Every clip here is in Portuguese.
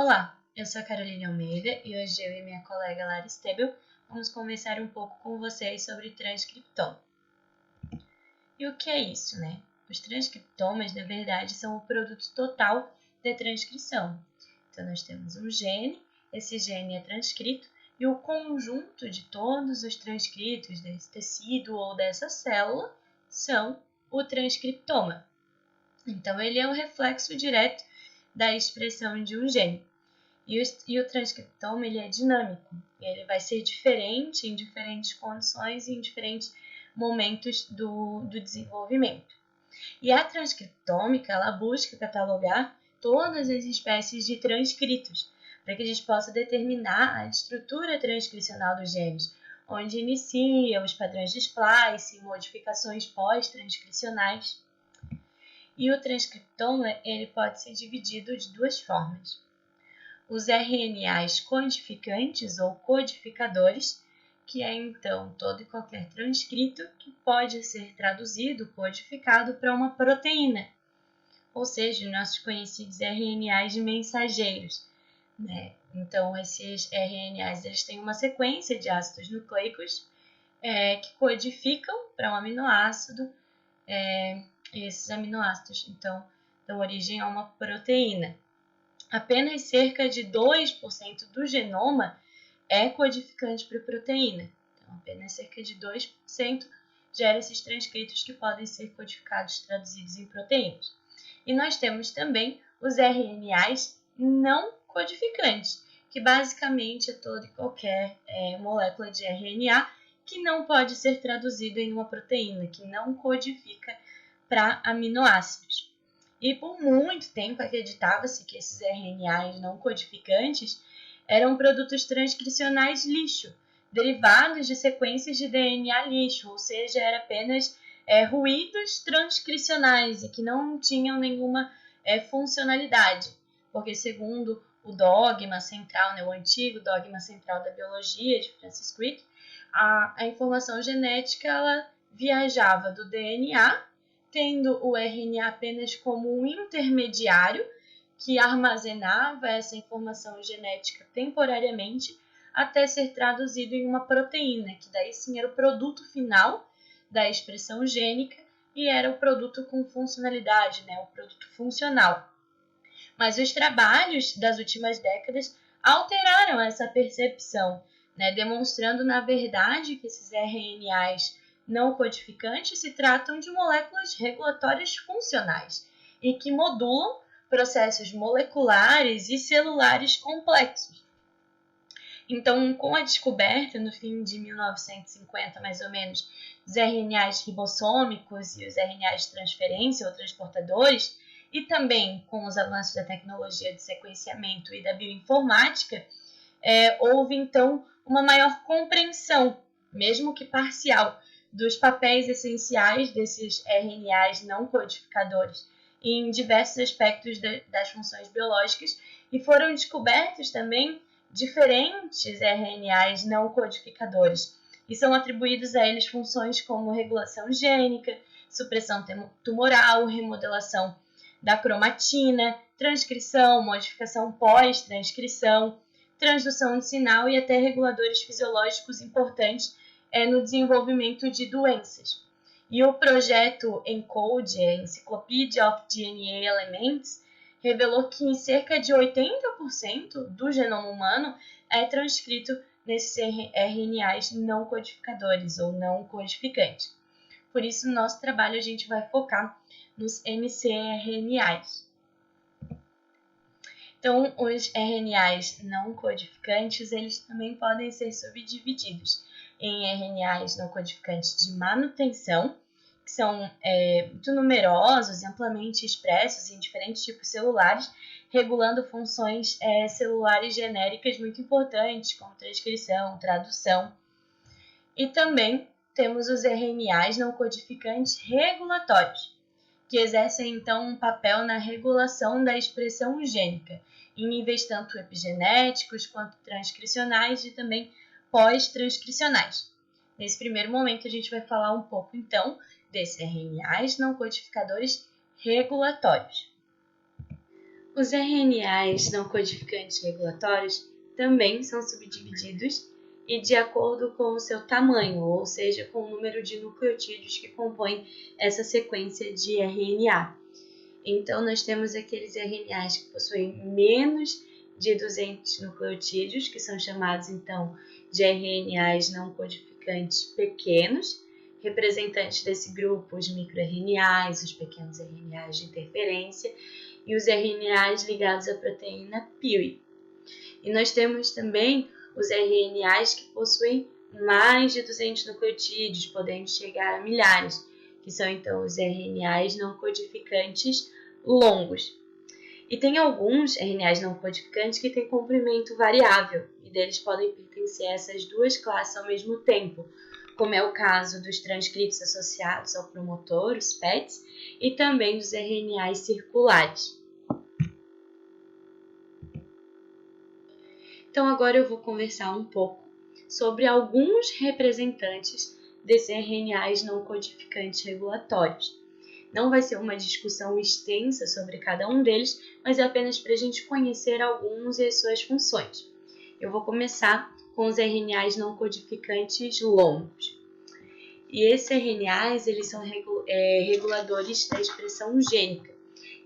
Olá, eu sou a Caroline Almeida e hoje eu e minha colega Lara Stebel vamos conversar um pouco com vocês sobre transcriptoma. E o que é isso, né? Os transcriptomas, na verdade, são o produto total da transcrição. Então, nós temos um gene, esse gene é transcrito e o conjunto de todos os transcritos desse tecido ou dessa célula são o transcriptoma. Então, ele é um reflexo direto da expressão de um gene. E o transcriptoma ele é dinâmico, ele vai ser diferente em diferentes condições e em diferentes momentos do desenvolvimento. E a transcriptômica, ela busca catalogar todas as espécies de transcritos, para que a gente possa determinar a estrutura transcricional dos genes, onde inicia os padrões de splice, modificações pós-transcricionais. E o transcriptoma ele pode ser dividido de duas formas. Os RNAs codificantes ou codificadores, que é então todo e qualquer transcrito que pode ser traduzido, codificado para uma proteína, ou seja, os nossos conhecidos RNAs mensageiros, né? Então, esses RNAs eles têm uma sequência de ácidos nucleicos que codificam para um aminoácido esses aminoácidos, então dão origem a uma proteína. Apenas cerca de 2% do genoma é codificante para proteína. Então, apenas cerca de 2% gera esses transcritos que podem ser codificados, traduzidos em proteínas. E nós temos também os RNAs não codificantes, que basicamente é toda e qualquer molécula de RNA que não pode ser traduzido em uma proteína, que não codifica para aminoácidos. E por muito tempo acreditava-se que esses RNAs não codificantes eram produtos transcricionais lixo, derivados de sequências de DNA lixo, ou seja, eram apenas ruídos transcricionais e que não tinham nenhuma funcionalidade, porque segundo o dogma central, né, o antigo dogma central da biologia de Francis Crick, a informação genética ela viajava do DNA, tendo o RNA apenas como um intermediário que armazenava essa informação genética temporariamente até ser traduzido em uma proteína, que daí sim era o produto final da expressão gênica e era o produto com funcionalidade, né, o produto funcional. Mas os trabalhos das últimas décadas alteraram essa percepção, né, demonstrando na verdade que esses RNAs não codificantes se tratam de moléculas regulatórias funcionais e que modulam processos moleculares e celulares complexos. Então, com a descoberta, no fim de 1950, mais ou menos, dos RNAs ribossômicos e os RNAs de transferência ou transportadores, e também com os avanços da tecnologia de sequenciamento e da bioinformática, houve, então, uma maior compreensão, mesmo que parcial, dos papéis essenciais desses RNAs não codificadores em diversos aspectos das funções biológicas e foram descobertos também diferentes RNAs não codificadores e são atribuídos a eles funções como regulação gênica, supressão tumoral, remodelação da cromatina, transcrição, modificação pós-transcrição, transdução de sinal e até reguladores fisiológicos importantes no desenvolvimento de doenças. E o projeto ENCODE, Encyclopedia of DNA Elements, revelou que cerca de 80% do genoma humano é transcrito nesses RNAs não codificadores ou não codificantes. Por isso, no nosso trabalho, a gente vai focar nos mcRNAs. Então, os RNAs não codificantes, eles também podem ser subdivididos em RNAs não codificantes de manutenção, que são muito numerosos e amplamente expressos em diferentes tipos celulares, regulando funções celulares genéricas muito importantes, como transcrição, tradução. E também temos os RNAs não codificantes regulatórios, que exercem então um papel na regulação da expressão gênica, em níveis tanto epigenéticos quanto transcricionais e também pós-transcricionais. Nesse primeiro momento, a gente vai falar um pouco, então, desses RNAs não codificadores regulatórios. Os RNAs não codificantes regulatórios também são subdivididos e de acordo com o seu tamanho, ou seja, com o número de nucleotídeos que compõem essa sequência de RNA. Então, nós temos aqueles RNAs que possuem menos de 200 nucleotídeos, que são chamados, então, de RNAs não codificantes pequenos, representantes desse grupo, os microRNAs, os pequenos RNAs de interferência e os RNAs ligados à proteína PIWI. E nós temos também os RNAs que possuem mais de 200 nucleotídeos, podendo chegar a milhares, que são então os RNAs não codificantes longos. E tem alguns RNAs não codificantes que têm comprimento variável, e deles podem pertencer a essas duas classes ao mesmo tempo, como é o caso dos transcritos associados ao promotor, os PETs, e também dos RNAs circulares. Então agora eu vou conversar um pouco sobre alguns representantes desses RNAs não codificantes regulatórios. Não vai ser uma discussão extensa sobre cada um deles, mas é apenas para a gente conhecer alguns e as suas funções. Eu vou começar com os RNAs não codificantes longos. E esses RNAs eles são reguladores da expressão gênica.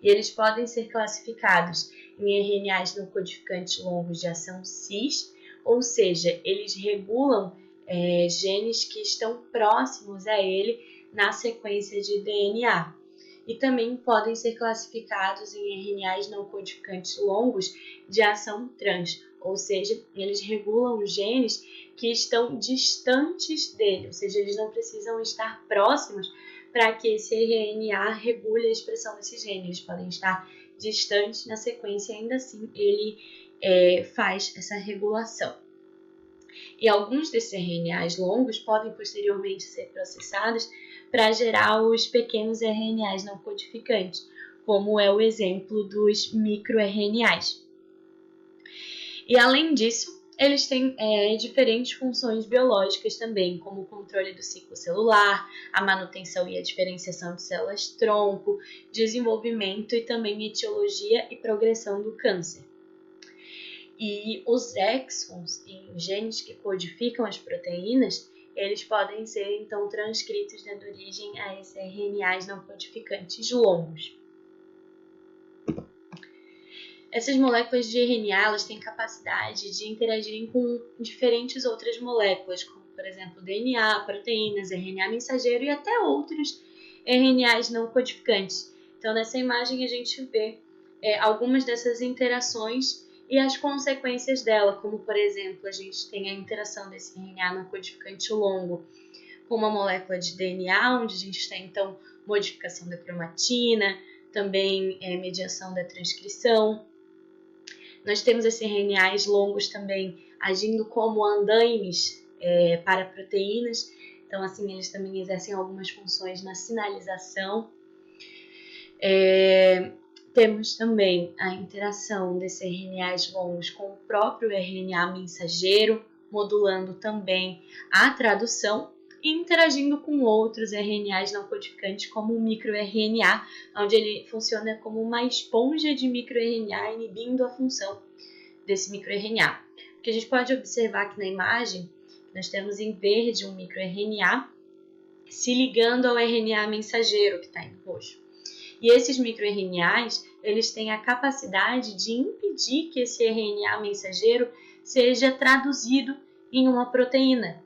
E eles podem ser classificados em RNAs não codificantes longos de ação cis, ou seja, eles regulam genes que estão próximos a ele na sequência de DNA. E também podem ser classificados em RNAs não codificantes longos de ação trans, ou seja, eles regulam genes que estão distantes dele, ou seja, eles não precisam estar próximos para que esse RNA regule a expressão desse gene. Eles podem estar distantes na sequência, ainda assim ele faz essa regulação. E alguns desses RNAs longos podem posteriormente ser processados para gerar os pequenos RNAs não codificantes, como é o exemplo dos microRNAs. E além disso, eles têm diferentes funções biológicas também, como o controle do ciclo celular, a manutenção e a diferenciação de células-tronco, desenvolvimento e também etiologia e progressão do câncer. E os exons em genes que codificam as proteínas, eles podem ser então transcritos dando origem a esses RNAs não codificantes longos. Essas moléculas de RNA elas têm capacidade de interagirem com diferentes outras moléculas, como por exemplo DNA, proteínas, RNA mensageiro e até outros RNAs não codificantes. Então nessa imagem a gente vê algumas dessas interações e as consequências dela, como por exemplo a gente tem a interação desse RNA não codificante longo com uma molécula de DNA, onde a gente tem então modificação da cromatina, também mediação da transcrição. Nós temos esses RNAs longos também agindo como andaimes para proteínas. Então, assim, eles também exercem algumas funções na sinalização. Temos também a interação desses RNAs longos com o próprio RNA mensageiro, modulando também a tradução e interagindo com outros RNAs não codificantes, como o microRNA, onde ele funciona como uma esponja de microRNA, inibindo a função desse microRNA. O que a gente pode observar aqui na imagem, nós temos em verde um microRNA se ligando ao RNA mensageiro, que está em roxo. E esses microRNAs, eles têm a capacidade de impedir que esse RNA mensageiro seja traduzido em uma proteína.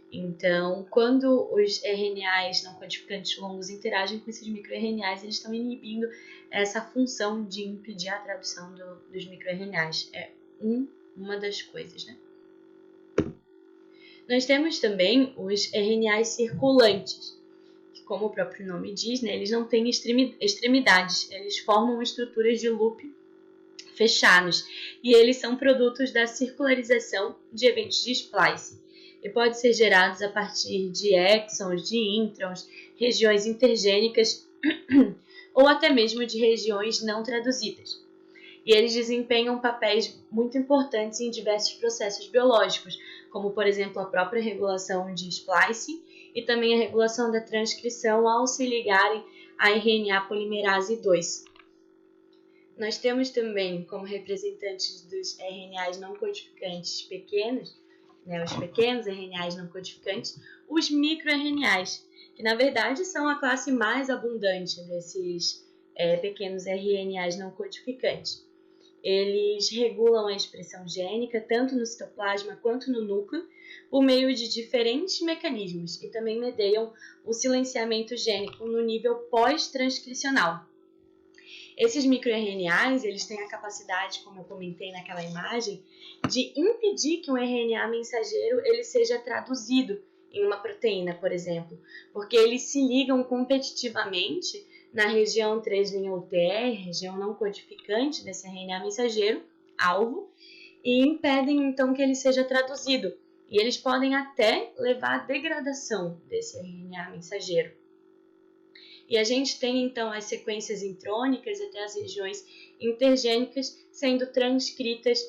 Então, quando os RNAs não codificantes longos interagem com esses microRNAs, eles estão inibindo essa função de impedir a tradução dos microRNAs. É uma das coisas, né? Nós temos também os RNAs circulantes, que, como o próprio nome diz, né, eles não têm extremidades, eles formam estruturas de loop fechados e eles são produtos da circularização de eventos de splicing. E pode ser gerados a partir de exons, de introns, regiões intergênicas ou até mesmo de regiões não traduzidas. E eles desempenham papéis muito importantes em diversos processos biológicos, como por exemplo a própria regulação de splicing e também a regulação da transcrição ao se ligarem à RNA polimerase 2. Nós temos também como representantes dos RNAs não codificantes pequenos, né, os pequenos RNAs não codificantes, os microRNAs, que na verdade são a classe mais abundante desses pequenos RNAs não codificantes. Eles regulam a expressão gênica tanto no citoplasma quanto no núcleo por meio de diferentes mecanismos e também mediam o silenciamento gênico no nível pós-transcricional. Esses microRNAs, eles têm a capacidade, como eu comentei naquela imagem, de impedir que um RNA mensageiro ele seja traduzido em uma proteína, por exemplo, porque eles se ligam competitivamente na região 3' UTR, região não codificante desse RNA mensageiro, alvo, e impedem então que ele seja traduzido. E eles podem até levar à degradação desse RNA mensageiro. E a gente tem então as sequências intrônicas até as regiões intergênicas sendo transcritas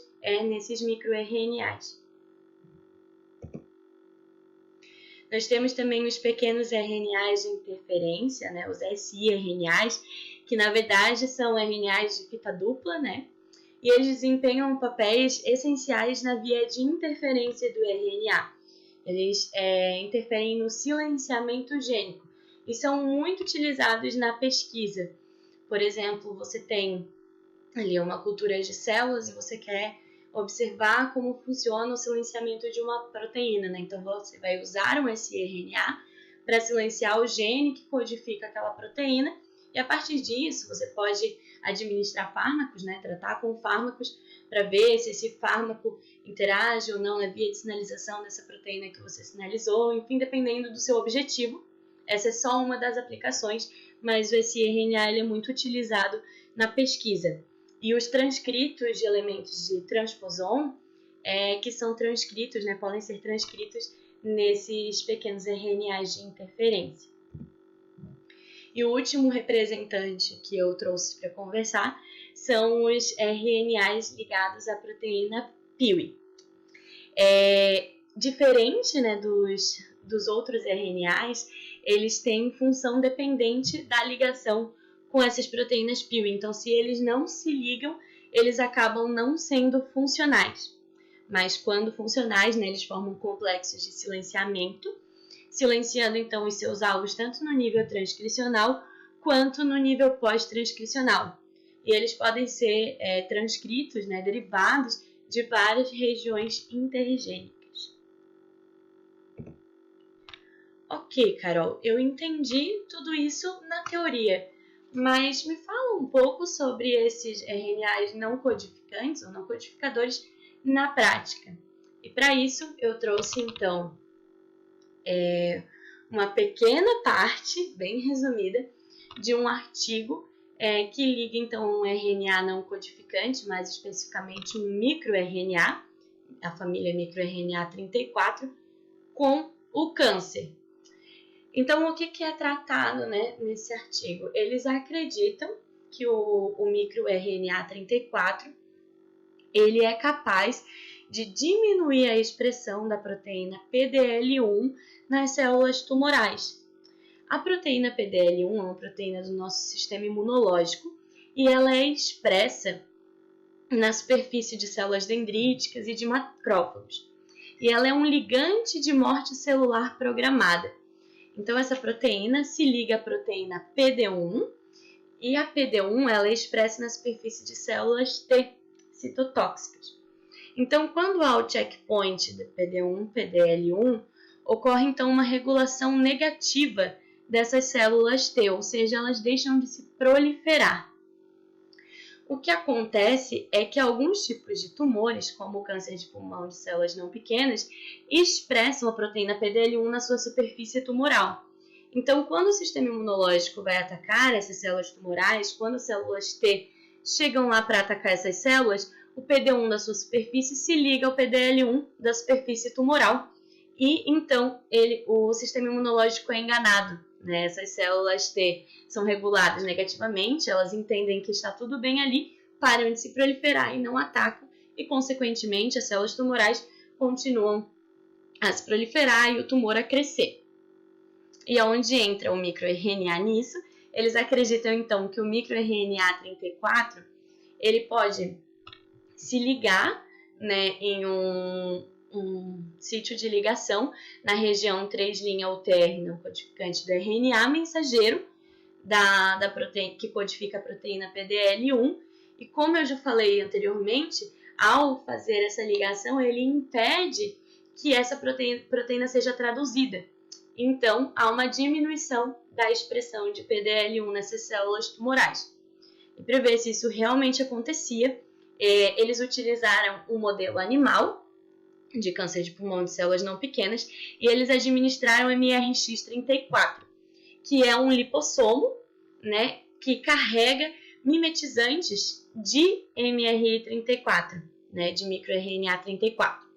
nesses microRNAs. Nós temos também os pequenos RNAs de interferência, né, os siRNAs, que na verdade são RNAs de fita dupla, né? E eles desempenham papéis essenciais na via de interferência do RNA. Eles interferem no silenciamento gênico e são muito utilizados na pesquisa. Por exemplo, você tem ali uma cultura de células e você quer observar como funciona o silenciamento de uma proteína, né? Então você vai usar um siRNA para silenciar o gene que codifica aquela proteína e a partir disso você pode administrar fármacos, né? Tratar com fármacos para ver se esse fármaco interage ou não na via de sinalização dessa proteína que você sinalizou, enfim, dependendo do seu objetivo. Essa é só uma das aplicações, mas o siRNA ele é muito utilizado na pesquisa. E os transcritos de elementos de transposon, que são transcritos, né, podem ser transcritos nesses pequenos RNAs de interferência. E o último representante que eu trouxe para conversar são os RNAs ligados à proteína PIWI. Diferente, né, dos outros RNAs, eles têm função dependente da ligação com essas proteínas PIWI. Então, se eles não se ligam, eles acabam não sendo funcionais. Mas quando funcionais, né, eles formam complexos de silenciamento, silenciando então os seus alvos tanto no nível transcricional quanto no nível pós-transcricional. E eles podem ser transcritos, né, derivados de várias regiões intergênicas. Ok, Carol, eu entendi tudo isso na teoria, mas me fala um pouco sobre esses RNAs não codificantes ou não codificadores na prática. E para isso eu trouxe então uma pequena parte, bem resumida, de um artigo que liga então um RNA não codificante, mais especificamente um microRNA, a família microRNA 34, com o câncer. Então, o que é tratado, né, nesse artigo? Eles acreditam que o microRNA 34 ele é capaz de diminuir a expressão da proteína PDL1 nas células tumorais. A proteína PDL1 é uma proteína do nosso sistema imunológico e ela é expressa na superfície de células dendríticas e de macrófagos. E ela é um ligante de morte celular programada. Então, essa proteína se liga à proteína PD1 e a PD1 ela é expressa na superfície de células T, citotóxicas. Então, quando há o checkpoint de PD1, PDL1, ocorre então uma regulação negativa dessas células T, ou seja, elas deixam de se proliferar. O que acontece é que alguns tipos de tumores, como o câncer de pulmão de células não pequenas, expressam a proteína PDL1 na sua superfície tumoral. Então, quando o sistema imunológico vai atacar essas células tumorais, quando as células T chegam lá para atacar essas células, o PD1 da sua superfície se liga ao PDL1 da superfície tumoral e então o sistema imunológico é enganado. Né? Essas células T são reguladas negativamente, elas entendem que está tudo bem ali, param de se proliferar e não atacam, e consequentemente as células tumorais continuam a se proliferar e o tumor a crescer. E onde entra o microRNA nisso? Eles acreditam então que o microRNA 34 ele pode se ligar, né, em um sítio de ligação na região 3' UTR não codificante do RNA mensageiro da proteína, que codifica a proteína PDL1. E como eu já falei anteriormente, ao fazer essa ligação, ele impede que essa proteína seja traduzida. Então, há uma diminuição da expressão de PDL1 nessas células tumorais. E para ver se isso realmente acontecia, eles utilizaram um modelo animal de câncer de pulmão de células não pequenas e eles administraram MRX34, que é um lipossomo, né, que carrega mimetizantes de MRI34, né, de microRNA 34.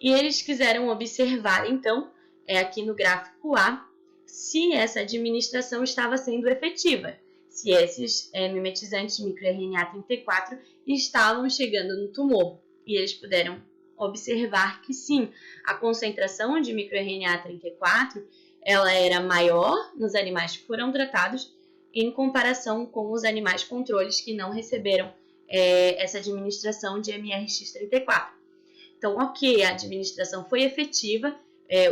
E eles quiseram observar, então, aqui no gráfico A, se essa administração estava sendo efetiva, se esses mimetizantes de microRNA 34 estavam chegando no tumor. E eles puderam observar que sim, a concentração de microRNA 34 ela era maior nos animais que foram tratados em comparação com os animais controles que não receberam essa administração de MRX34. Então, ok, a administração foi efetiva,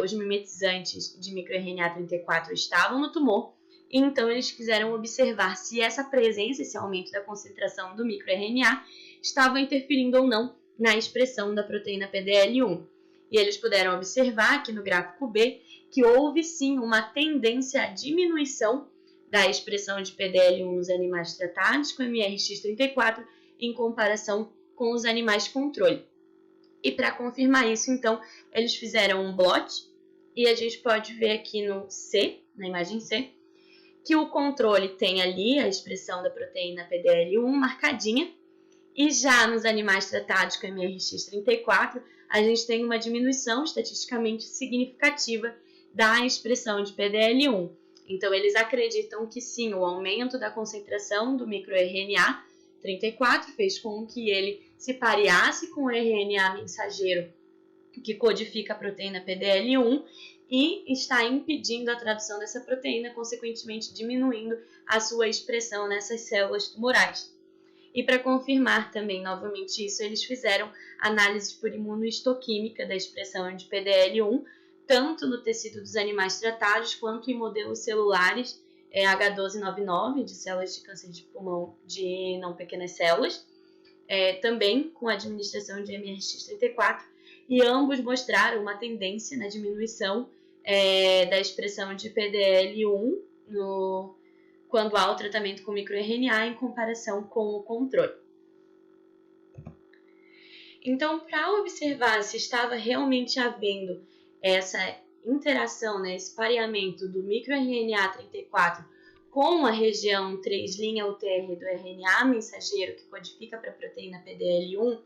os mimetizantes de microRNA 34 estavam no tumor, e então eles quiseram observar se essa presença, esse aumento da concentração do microRNA estava interferindo ou não na expressão da proteína PDL1. E eles puderam observar aqui no gráfico B que houve sim uma tendência à diminuição da expressão de PDL1 nos animais tratados com MRX34 em comparação com os animais controle. E para confirmar isso, então, eles fizeram um blot e a gente pode ver aqui no C, na imagem C, que o controle tem ali a expressão da proteína PDL1 marcadinha e já nos animais tratados com MRX34, a gente tem uma diminuição estatisticamente significativa da expressão de PDL1. Então, eles acreditam que sim, o aumento da concentração do microRNA 34 fez com que ele se pareasse com o RNA mensageiro que codifica a proteína PDL1 e está impedindo a tradução dessa proteína, consequentemente diminuindo a sua expressão nessas células tumorais. E para confirmar também novamente isso, eles fizeram análise por imunohistoquímica da expressão de PDL1, tanto no tecido dos animais tratados quanto em modelos celulares H1299, de células de câncer de pulmão de não pequenas células, também com a administração de MRX34, e ambos mostraram uma tendência na diminuição da expressão de PDL1 quando há o tratamento com microRNA em comparação com o controle. Então, para observar se estava realmente havendo essa interação, né, esse pareamento do microRNA 34 com a região 3' UTR do RNA mensageiro que codifica para a proteína PDL1,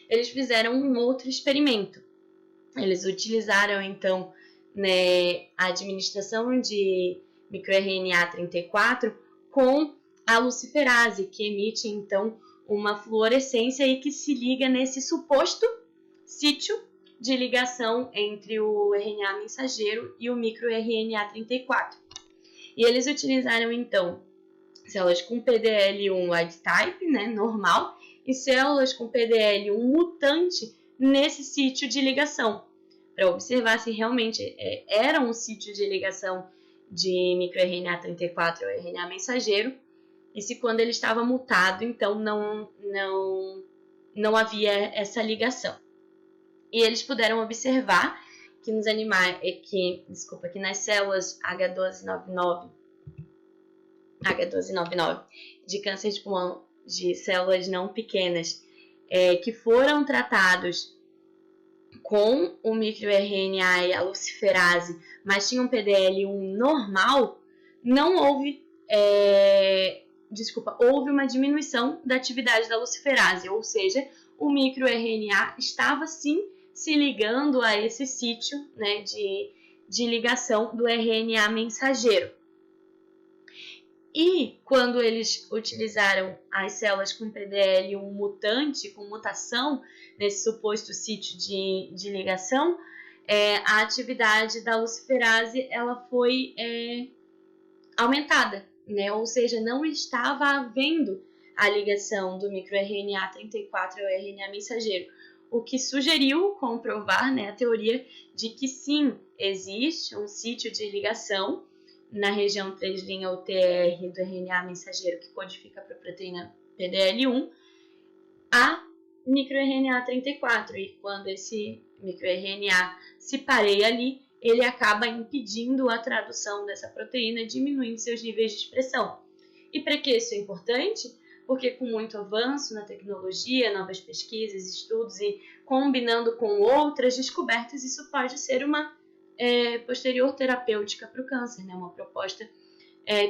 eles fizeram um outro experimento. Eles utilizaram, então, né, a administração de microRNA 34 com a luciferase, que emite, então, uma fluorescência e que se liga nesse suposto sítio de ligação entre o RNA mensageiro e o microRNA 34. E eles utilizaram, então, células com PDL1 wild type, né, normal, e células com PDL1 mutante nesse sítio de ligação, para observar se realmente era um sítio de ligação de microRNA 34 ao RNA mensageiro, e se quando ele estava mutado, então não havia essa ligação. E eles puderam observar que nos animais, que nas células H1299 de câncer de pulmão de células não pequenas que foram tratados com o microRNA e a luciferase, mas tinham PDL1 normal, não houve houve uma diminuição da atividade da luciferase, ou seja, o microRNA estava sim se ligando a esse sítio, né, de ligação do RNA mensageiro. E quando eles utilizaram as células com PDL1 mutante, com mutação nesse suposto sítio de ligação, a atividade da luciferase ela foi aumentada, né? Ou seja, não estava havendo a ligação do microRNA 34 ao RNA mensageiro, o que sugeriu comprovar, né, a teoria de que sim, existe um sítio de ligação na região 3' UTR do RNA mensageiro que codifica para a proteína PDL1 a microRNA 34, e quando esse microRNA se pareia ali, ele acaba impedindo a tradução dessa proteína, diminuindo seus níveis de expressão. E para que isso é importante? Porque com muito avanço na tecnologia, novas pesquisas, estudos e combinando com outras descobertas, isso pode ser uma posterior terapêutica para o câncer, né? Uma proposta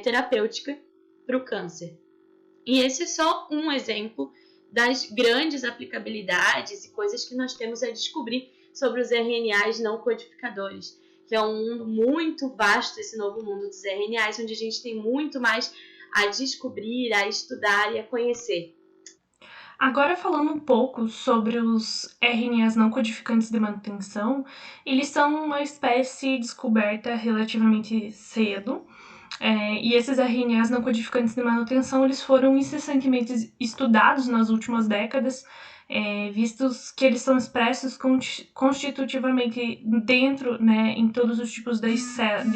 terapêutica para o câncer. E esse é só um exemplo das grandes aplicabilidades e coisas que nós temos a descobrir sobre os RNAs não codificadores, que é um mundo muito vasto, esse novo mundo dos RNAs, onde a gente tem muito mais a descobrir, a estudar e a conhecer. Agora, falando um pouco sobre os RNAs não codificantes de manutenção, eles são uma espécie descoberta relativamente cedo, e esses RNAs não codificantes de manutenção eles foram incessantemente estudados nas últimas décadas, vistos que eles são expressos constitutivamente dentro, né, em todos os tipos de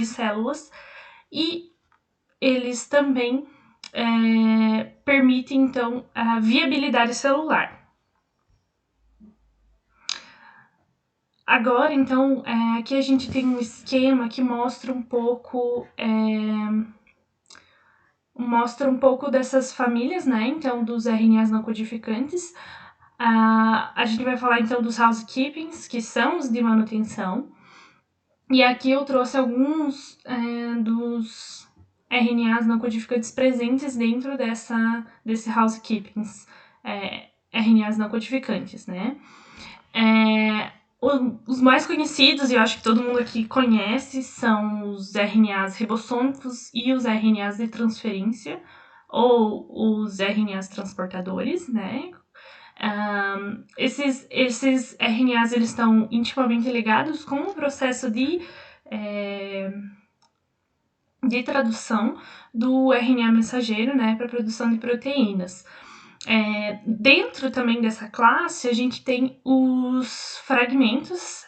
células, e eles também permitem, então, a viabilidade celular. Agora, então, aqui a gente tem um esquema que mostra um pouco dessas famílias, né? Então, dos RNAs não codificantes. A gente vai falar, então, dos housekeepings, que são os de manutenção. E aqui eu trouxe alguns dos RNAs não codificantes presentes dentro desse housekeepings, RNAs não codificantes, né? Os mais conhecidos, e eu acho que todo mundo aqui conhece, são os RNAs ribossômicos e os RNAs de transferência, ou os RNAs transportadores, né? Esses RNAs eles estão intimamente ligados com o processo de tradução do RNA mensageiro, né, para a produção de proteínas. Dentro também dessa classe, a gente tem os fragmentos,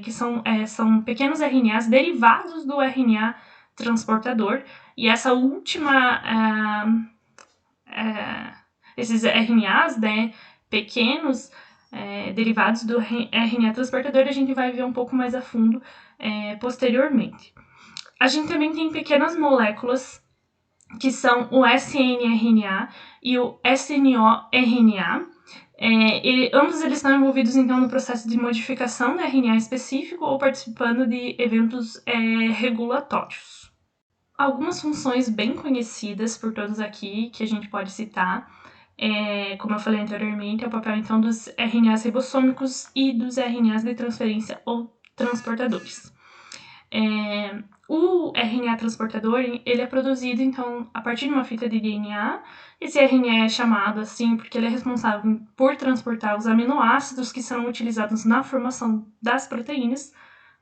que são pequenos RNAs derivados do RNA transportador, e essa última, esses RNAs, né, pequenos, derivados do RNA transportador, a gente vai ver um pouco mais a fundo posteriormente. A gente também tem pequenas moléculas que são o snRNA e o snORNA. Ambos eles estão envolvidos, então, no processo de modificação do RNA específico ou participando de eventos regulatórios. Algumas funções bem conhecidas por todos aqui, que a gente pode citar, como eu falei anteriormente, é o papel, então, dos RNAs ribossômicos e dos RNAs de transferência ou transportadores. O RNA transportador, ele é produzido, então, a partir de uma fita de DNA. Esse RNA é chamado assim porque ele é responsável por transportar os aminoácidos que são utilizados na formação das proteínas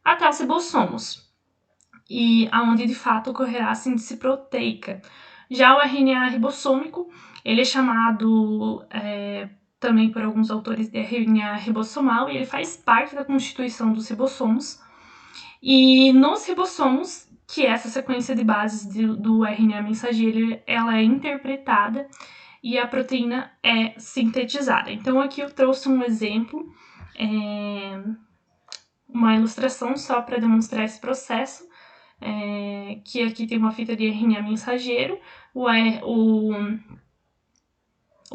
até os ribossomos, e aonde, de fato, ocorrerá a síntese proteica. Já o RNA ribossômico, ele é chamado também por alguns autores de RNA ribossomal, e ele faz parte da constituição dos ribossomos. E nos ribossomos, que é essa sequência de bases do RNA mensageiro, ela é interpretada e a proteína é sintetizada. Então, aqui eu trouxe um exemplo, uma ilustração só para demonstrar esse processo, que aqui tem uma fita de RNA mensageiro, o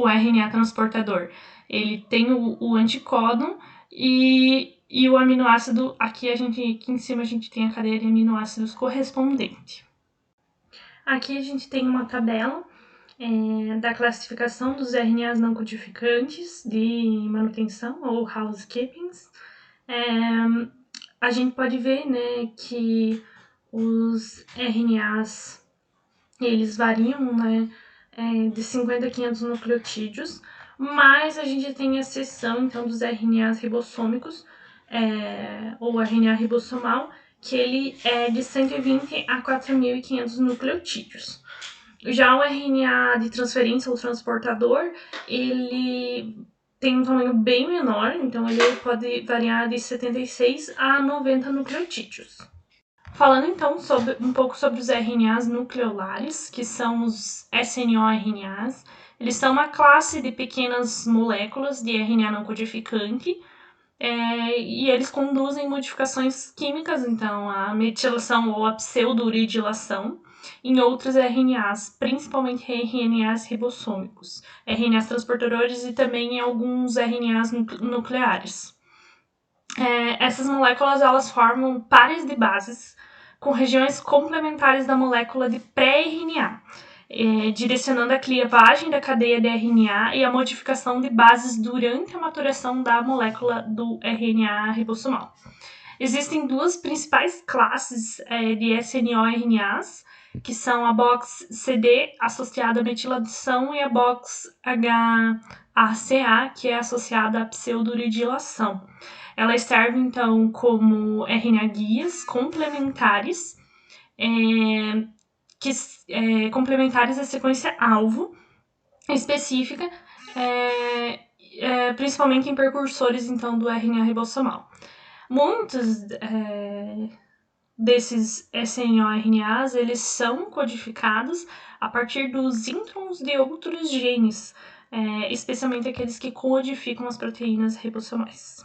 RNA transportador, ele tem o anticódon e o aminoácido, aqui em cima a gente tem a cadeia de aminoácidos correspondente. Aqui a gente tem uma tabela da classificação dos RNAs não codificantes de manutenção, ou housekeepings. A gente pode ver, né, que os RNAs, eles variam, né, de 50 a 500 nucleotídeos, mas a gente tem a seção, então, dos RNAs ribossômicos, ou RNA ribossomal, que ele é de 120 a 4.500 nucleotídeos. Já o RNA de transferência ou transportador, ele tem um tamanho bem menor, então ele pode variar de 76 a 90 nucleotídeos. Falando então um pouco sobre os RNAs nucleolares, que são os snORNAs, eles são uma classe de pequenas moléculas de RNA não codificante, e eles conduzem modificações químicas, então a metilação ou a pseudouridinação, em outros RNAs, principalmente RNAs ribossômicos, RNAs transportadores e também em alguns RNAs nucleares. Essas moléculas elas formam pares de bases com regiões complementares da molécula de pré-RNA, direcionando a clivagem da cadeia de RNA e a modificação de bases durante a maturação da molécula do RNA ribossomal. Existem duas principais classes de snORNAs, que são a box CD associada à metilação e a box HACA, que é associada à pseudouridinação. Elas servem, então, como RNA guias complementares, complementares à sequência alvo específica, principalmente em precursores, então, do RNA ribossomal. Muitos desses snORNAs, eles são codificados a partir dos introns de outros genes, especialmente aqueles que codificam as proteínas ribossomais.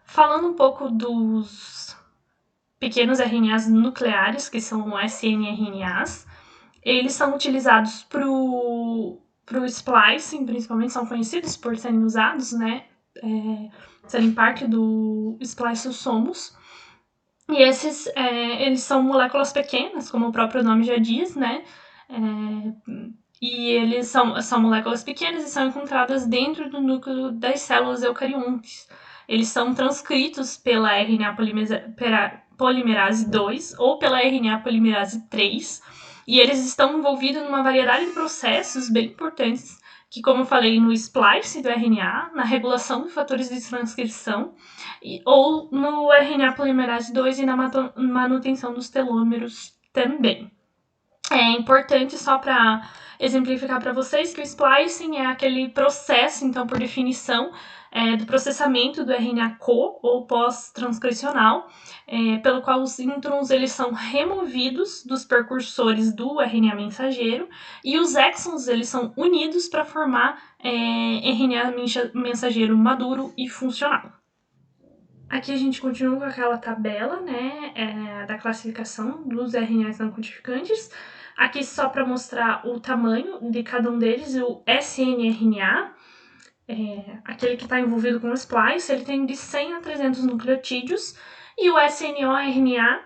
Falando um pouco dos pequenos RNAs nucleares, que são snRNAs, eles são utilizados para o splicing, principalmente, são conhecidos por serem usados, né? Serem parte do spliceossomos. E esses, eles são moléculas pequenas, como o próprio nome já diz, né? E eles são moléculas pequenas e são encontradas dentro do núcleo das células eucariontes. Eles são transcritos pela RNA polimerase 2 ou pela RNA polimerase 3, e eles estão envolvidos numa variedade de processos bem importantes, que, como eu falei, no splice do RNA, na regulação de fatores de transcrição, ou no RNA polimerase 2 e na manutenção dos telômeros também. É importante, só para exemplificar para vocês, que o splicing é aquele processo, então, por definição, do processamento do RNA co, ou pós-transcricional, pelo qual os introns eles são removidos dos precursores do RNA mensageiro e os exons eles são unidos para formar RNA mensageiro maduro e funcional. Aqui a gente continua com aquela tabela, né, da classificação dos RNAs não codificantes. Aqui só para mostrar o tamanho de cada um deles, o snRNA, aquele que está envolvido com o splice, ele tem de 100 a 300 nucleotídeos, e o snORNA,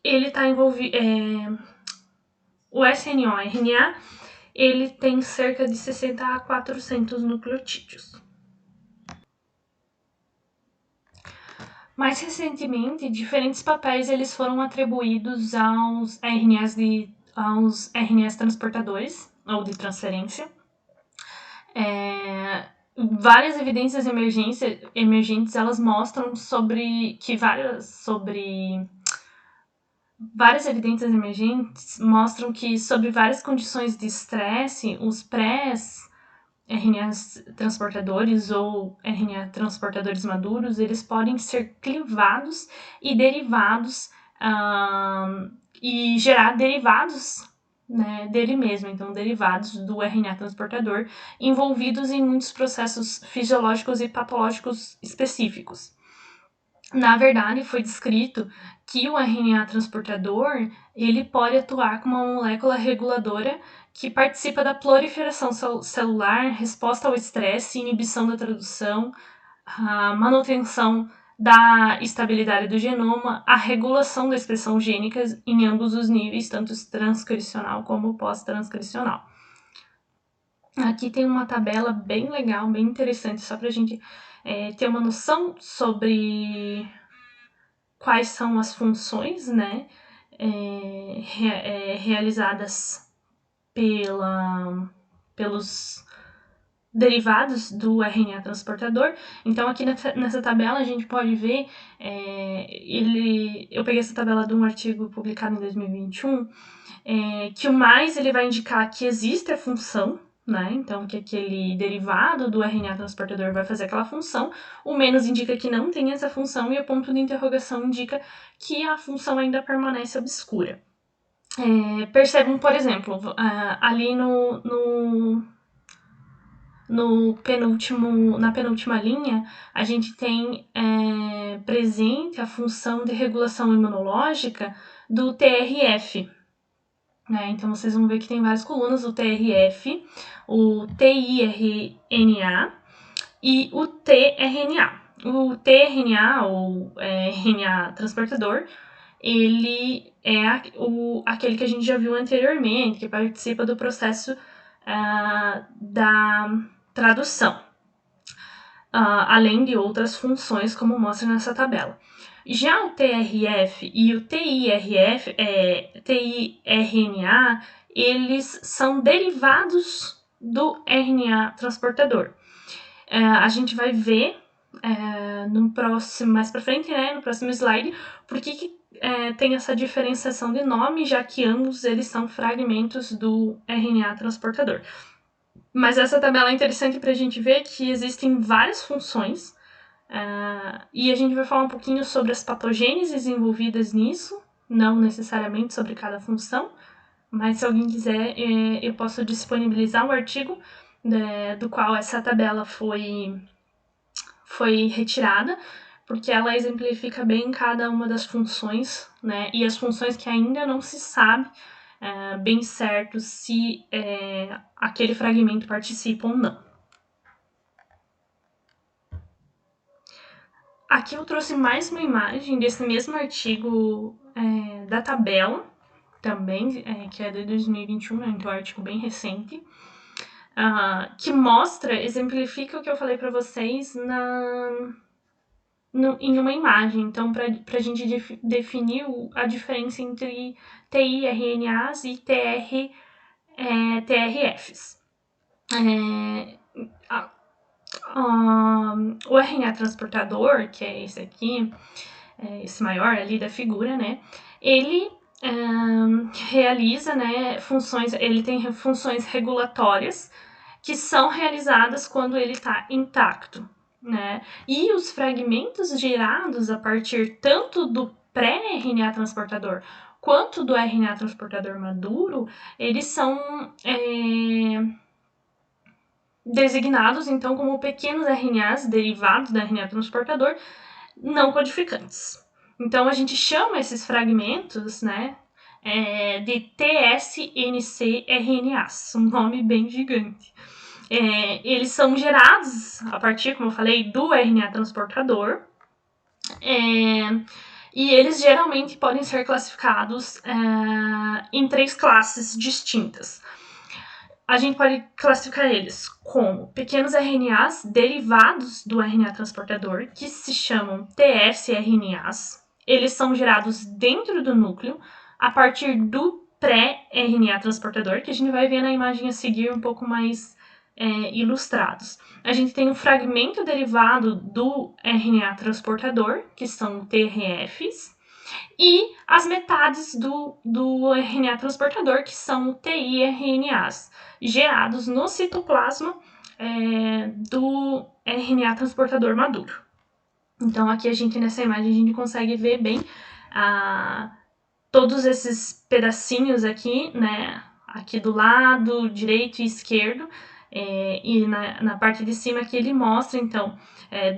ele está envolvido... o snORNA, ele tem cerca de 60 a 400 nucleotídeos. Mais recentemente, diferentes papéis eles foram atribuídos aos RNAs transportadores, ou de transferência. Várias evidências emergentes elas mostram várias evidências emergentes mostram que, sob várias condições de estresse, os RNAs transportadores ou RNA transportadores maduros, eles podem ser clivados e derivados e gerar derivados, né, dele mesmo, então derivados do RNA transportador envolvidos em muitos processos fisiológicos e patológicos específicos. Na verdade, foi descrito que o RNA transportador ele pode atuar como uma molécula reguladora que participa da proliferação celular, resposta ao estresse, inibição da tradução, a manutenção da estabilidade do genoma, a regulação da expressão gênica em ambos os níveis, tanto transcricional como pós-transcricional. Aqui tem uma tabela bem legal, bem interessante, só para a gente ter uma noção sobre quais são as funções, né, realizadas pelos derivados do RNA transportador. Então, aqui nessa tabela a gente pode ver, eu peguei essa tabela de um artigo publicado em 2021, que o mais ele vai indicar que existe a função, né? Então, que aquele derivado do RNA transportador vai fazer aquela função, o menos indica que não tem essa função e o ponto de interrogação indica que a função ainda permanece obscura. Percebam, por exemplo, ali na penúltima linha, a gente tem presente a função de regulação imunológica do TRF. Né? Então, vocês vão ver que tem várias colunas, o TRF, o TIRNA e o tRNA. O tRNA, ou RNA transportador, ele é aquele que a gente já viu anteriormente, que participa do processo da tradução, além de outras funções, como mostra nessa tabela. Já o TRF e o TIRNA, eles são derivados do RNA transportador. A gente vai ver mais para frente, né, no próximo slide, por que tem essa diferenciação de nome, já que ambos eles são fragmentos do RNA transportador. Mas essa tabela é interessante para a gente ver que existem várias funções, e a gente vai falar um pouquinho sobre as patogêneses envolvidas nisso, não necessariamente sobre cada função, mas se alguém quiser, eu posso disponibilizar um artigo do qual essa tabela foi retirada, porque ela exemplifica bem cada uma das funções, né, e as funções que ainda não se sabe bem certo se aquele fragmento participa ou não. Aqui eu trouxe mais uma imagem desse mesmo artigo da tabela, também, que é de 2021, então é um artigo bem recente, que exemplifica o que eu falei para vocês em uma imagem. Então, para a gente definir a diferença entre TIRNAs e TRFs. O RNA transportador, que é esse aqui, esse maior ali da figura, né? Ele realiza, né, funções, ele tem funções regulatórias que são realizadas quando ele está intacto, né? E os fragmentos gerados a partir tanto do pré-RNA transportador quanto do RNA transportador maduro, eles são designados, então, como pequenos RNAs derivados do RNA transportador não codificantes. Então, a gente chama esses fragmentos, né, de TSNC-RNAs, um nome bem gigante. Eles são gerados a partir, como eu falei, do RNA transportador, e eles geralmente podem ser classificados em 3 classes distintas. A gente pode classificar eles como pequenos RNAs derivados do RNA transportador, que se chamam TsRNAs. Eles são gerados dentro do núcleo a partir do pré-RNA transportador, que a gente vai ver na imagem a seguir um pouco mais ilustrados. A gente tem um fragmento derivado do RNA transportador, que são TRFs, e as metades do RNA transportador, que são TIRNAs, gerados no citoplasma do RNA transportador maduro. Então, aqui nessa imagem, a gente consegue ver bem todos esses pedacinhos aqui, né? Aqui do lado direito e esquerdo, e na parte de cima aqui ele mostra, então,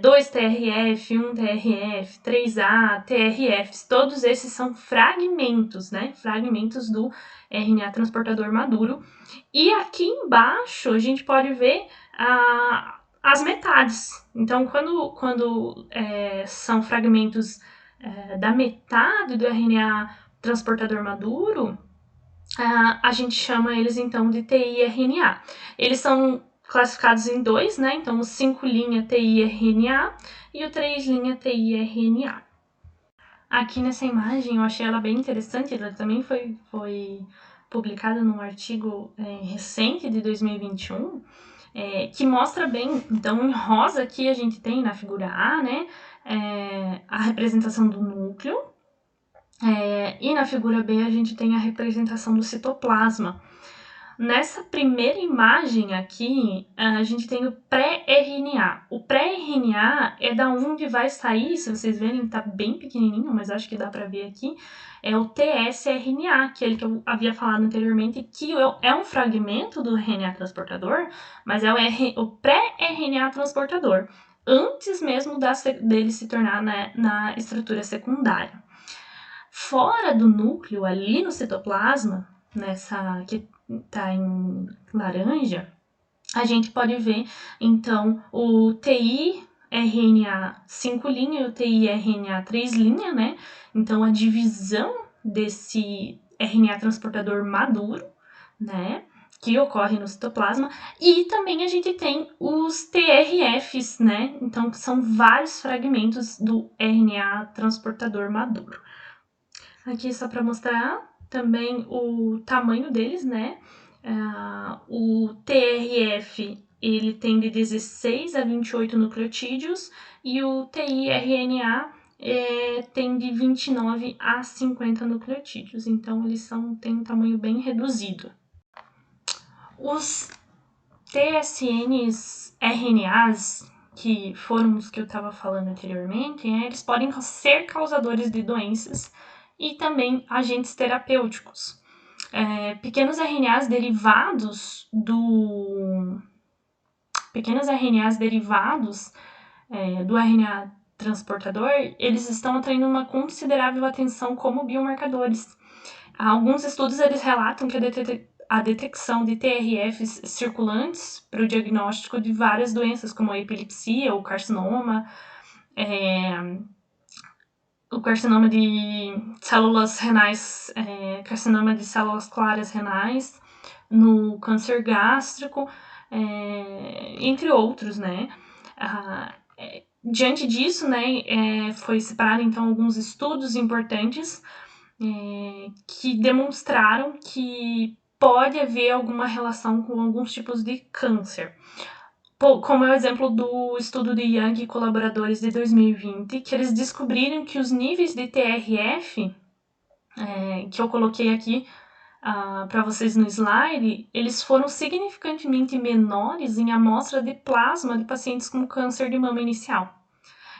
2 TRF, 1 TRF, 3A, TRFs, todos esses são fragmentos, né? Fragmentos do RNA transportador maduro. E aqui embaixo a gente pode ver as metades. Então, quando são fragmentos da metade do RNA transportador maduro, a gente chama eles então de TIRNA. Eles são classificados em 2, né? Então, o 5' TIRNA e o 3' TIRNA. Aqui nessa imagem eu achei ela bem interessante, ela também foi publicada num artigo recente de 2021, que mostra bem, então em rosa aqui a gente tem na figura A, né, a representação do núcleo, e na figura B a gente tem a representação do citoplasma. Nessa primeira imagem aqui, a gente tem o pré-RNA. O pré-RNA é da onde vai sair, se vocês verem, tá bem pequenininho, mas acho que dá para ver aqui, é o tsRNA, aquele que eu havia falado anteriormente, que é um fragmento do RNA transportador, mas é o pré-RNA transportador, antes mesmo dele se tornar, né, na estrutura secundária. Fora do núcleo, ali no citoplasma, nessa que está em laranja, a gente pode ver, então, o TI-RNA 5' e o TI-RNA 3', né? Então, a divisão desse RNA transportador maduro, né? Que ocorre no citoplasma. E também a gente tem os TRFs, né? Então, são vários fragmentos do RNA transportador maduro. Aqui só para mostrar também o tamanho deles, né? O TRF ele tem de 16 a 28 nucleotídeos e o TI-RNA tem de 29 a 50 nucleotídeos. Então, eles têm um tamanho bem reduzido. Os TSNs RNAs, que foram os que eu estava falando anteriormente, eles podem ser causadores de doenças e também agentes terapêuticos. Pequenos RNAs derivados do RNA transportador, eles estão atraindo uma considerável atenção como biomarcadores. Alguns estudos eles relatam que a detecção de TRFs circulantes para o diagnóstico de várias doenças, como a epilepsia ou carcinoma, o carcinoma de células renais, carcinoma de células claras renais, no câncer gástrico, entre outros, né? Diante disso, né, foi separado então alguns estudos importantes que demonstraram que pode haver alguma relação com alguns tipos de câncer. Como é o exemplo do estudo de Yang e colaboradores de 2020, que eles descobriram que os níveis de TRF, que eu coloquei aqui para vocês no slide, eles foram significantemente menores em amostra de plasma de pacientes com câncer de mama inicial.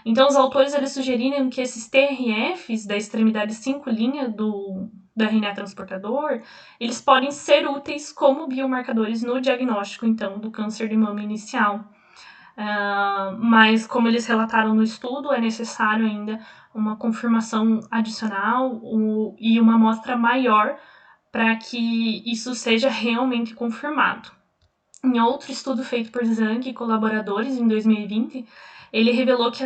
Então, os autores eles sugeriram que esses TRFs da extremidade 5' do RNA transportador, eles podem ser úteis como biomarcadores no diagnóstico, então, do câncer de mama inicial. Mas, como eles relataram no estudo, é necessário ainda uma confirmação adicional e uma amostra maior para que isso seja realmente confirmado. Em outro estudo feito por Zhang e colaboradores em 2020, ele revelou que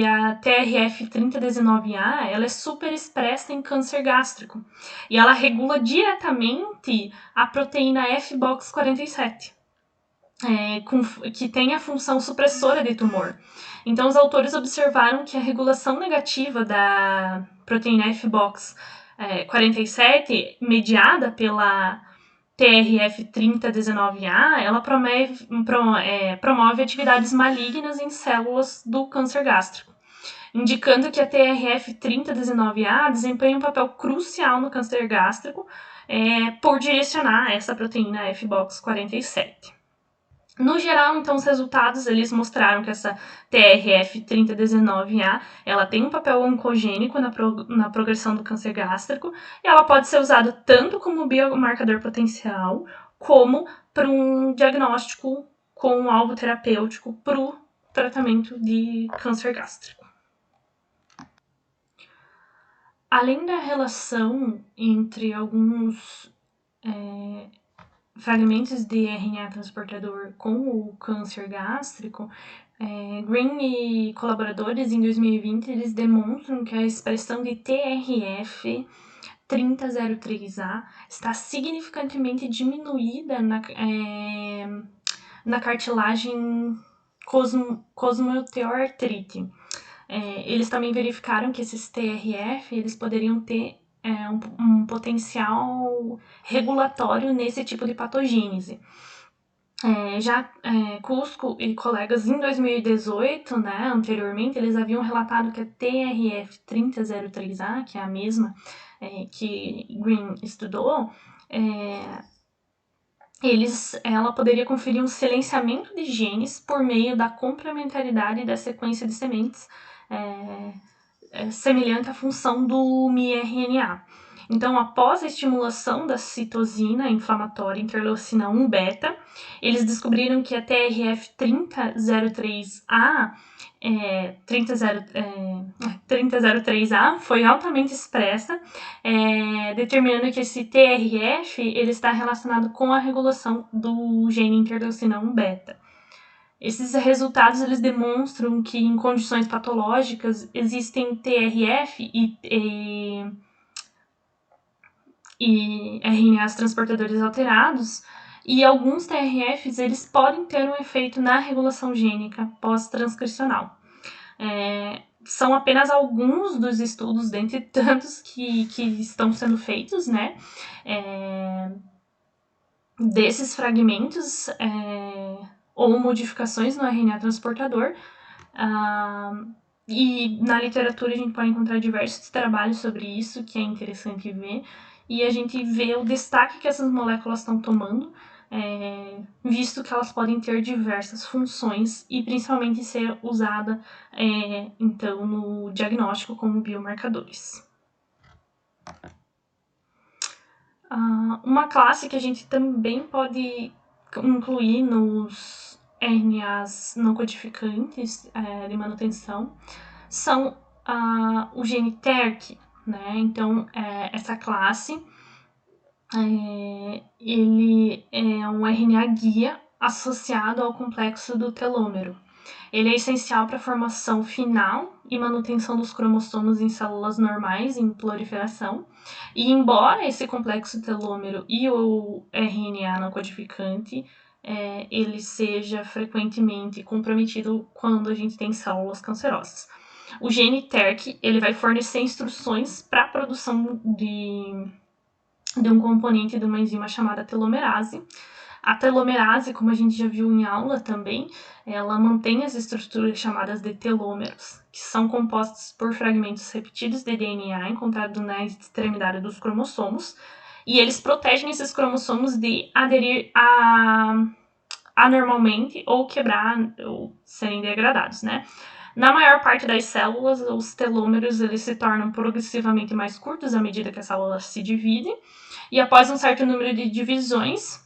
a TRF3019A ela é super expressa em câncer gástrico e ela regula diretamente a proteína FBOX47, que tem a função supressora de tumor. Então, os autores observaram que a regulação negativa da proteína FBOX47, mediada pela TRF3019A, ela promove atividades malignas em células do câncer gástrico, indicando que a TRF3019A desempenha um papel crucial no câncer gástrico por direcionar essa proteína FBOX47. No geral, então, os resultados eles mostraram que essa TRF3019A ela tem um papel oncogênico na progressão do câncer gástrico e ela pode ser usada tanto como biomarcador potencial como para um diagnóstico com um alvo terapêutico para o tratamento de câncer gástrico. Além da relação entre alguns fragmentos de RNA transportador com o câncer gástrico, Green e colaboradores em 2020 eles demonstram que a expressão de TRF3003A está significantemente diminuída na cartilagem cosmoteoartrite. Eles também verificaram que esses TRF eles poderiam ter um potencial regulatório nesse tipo de patogênese. Cusco e colegas em 2018, né, anteriormente, eles haviam relatado que a TRF3003A, que é a mesma que Green estudou, ela poderia conferir um silenciamento de genes por meio da complementaridade da sequência de sementes, semelhante à função do miRNA. Então, após a estimulação da citosina inflamatória interleucina 1 beta, eles descobriram que a TRF3003A 3003A foi altamente expressa, determinando que esse TRF ele está relacionado com a regulação do gene interleucina 1 beta. Esses resultados eles demonstram que em condições patológicas existem TRF e RNAs transportadores alterados, e alguns TRFs eles podem ter um efeito na regulação gênica pós-transcricional. São apenas alguns dos estudos, dentre tantos que estão sendo feitos, né? Desses fragmentos ou modificações no RNA transportador. E na literatura a gente pode encontrar diversos trabalhos sobre isso, que é interessante ver. E a gente vê o destaque que essas moléculas estão tomando, visto que elas podem ter diversas funções e principalmente ser usada então no diagnóstico como biomarcadores. Uma classe que a gente também pode incluir nos RNAs não codificantes de manutenção são o gene TERC, né? Então, essa classe ele é um RNA guia associado ao complexo do telômero. Ele é essencial para a formação final e manutenção dos cromossomos em células normais em proliferação. E embora esse complexo telômero e o RNA não codificante ele seja frequentemente comprometido quando a gente tem células cancerosas. O gene TERC ele vai fornecer instruções para a produção de um componente de uma enzima chamada telomerase. A telomerase, como a gente já viu em aula também, ela mantém as estruturas chamadas de telômeros, que são compostos por fragmentos repetidos de DNA encontrados na extremidade dos cromossomos, e eles protegem esses cromossomos de aderir anormalmente ou quebrar ou serem degradados, né? Na maior parte das células, os telômeros eles se tornam progressivamente mais curtos à medida que a célula se divide, e após um certo número de divisões,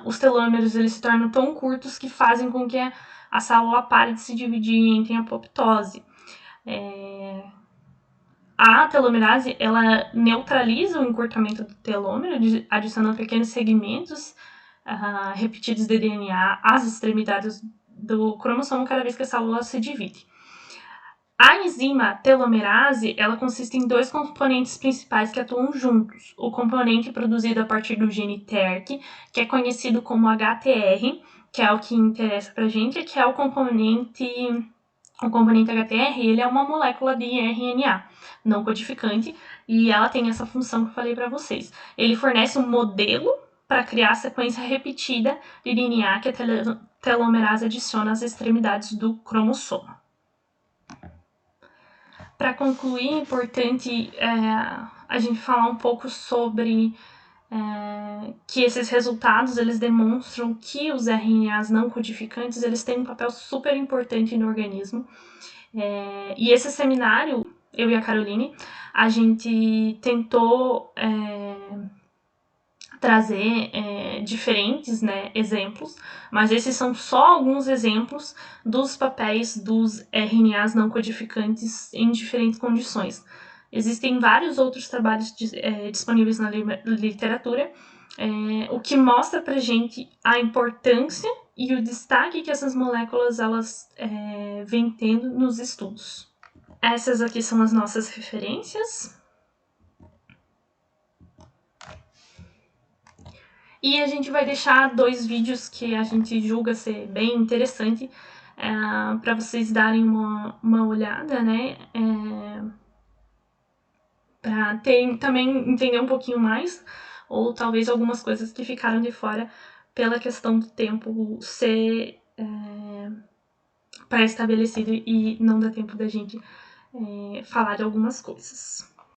os telômeros eles se tornam tão curtos que fazem com que a célula pare de se dividir e entre em apoptose. A telomerase ela neutraliza o encurtamento do telômero, adicionando pequenos segmentos repetidos de DNA às extremidades do cromossomo cada vez que a célula se divide. A enzima telomerase, ela consiste em dois componentes principais que atuam juntos. O componente produzido a partir do gene TERC, que é conhecido como HTR, que é o que interessa pra gente, que é o componente HTR, ele é uma molécula de RNA não codificante, e ela tem essa função que eu falei para vocês. Ele fornece um modelo para criar a sequência repetida de DNA que a telomerase adiciona às extremidades do cromossomo. Para concluir, é importante a gente falar um pouco sobre que esses resultados eles demonstram que os RNAs não codificantes eles têm um papel super importante no organismo. E esse seminário, eu e a Caroline, a gente tentou trazer diferentes exemplos, mas esses são só alguns exemplos dos papéis dos RNAs não codificantes em diferentes condições. Existem vários outros trabalhos disponíveis na literatura, o que mostra pra gente a importância e o destaque que essas moléculas elas vêm tendo nos estudos. Essas aqui são as nossas referências. E a gente vai deixar 2 vídeos que a gente julga ser bem interessante para vocês darem uma olhada, né? Para também entender um pouquinho mais, ou talvez algumas coisas que ficaram de fora pela questão do tempo ser pré-estabelecido e não dá tempo da gente falar de algumas coisas.